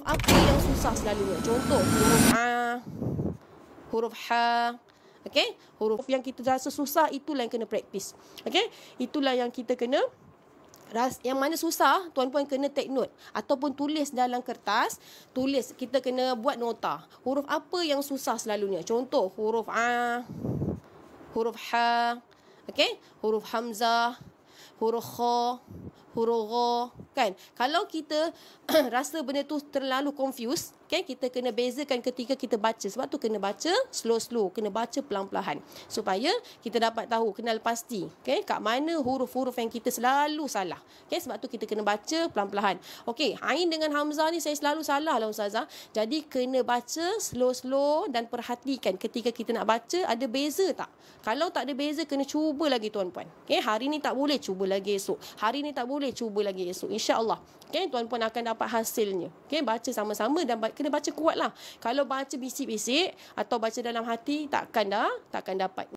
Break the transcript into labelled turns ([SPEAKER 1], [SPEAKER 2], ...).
[SPEAKER 1] Apa yang susah selalunya? Contoh, huruf A, huruf H. Okey, huruf yang kita rasa susah itulah yang kena praktis. Okey, itulah yang kita kena yang mana susah, tuan-puan kena take note ataupun tulis dalam kertas, tulis, kita kena buat nota. Huruf apa yang susah selalunya? Contoh, huruf A, huruf H, okey, huruf hamzah, huruf kha, huruf gha, kan? Kalau kita rasa benda tu terlalu confused, okay, kita kena bezakan ketika kita baca. Sebab tu kena baca slow-slow, kena baca pelan-pelan supaya kita dapat tahu, kenal pasti, okay, kat mana huruf-huruf yang kita selalu salah. Okay, sebab tu kita kena baca pelan-pelan. Okay, Ain dengan Hamzah ni saya selalu salah lah Ustazah. Jadi kena baca slow-slow dan perhatikan ketika kita nak baca ada beza tak. Kalau tak ada beza, kena cuba lagi tuan-puan. Okay, hari ni tak boleh, cuba lagi esok. Hari ni tak boleh, cuba lagi esok. InsyaAllah, okay, tuan-puan akan dapat hasilnya. Okay, baca sama-sama dan kena baca kuat lah. Kalau baca bisik-bisik atau baca dalam hati, takkan dapat.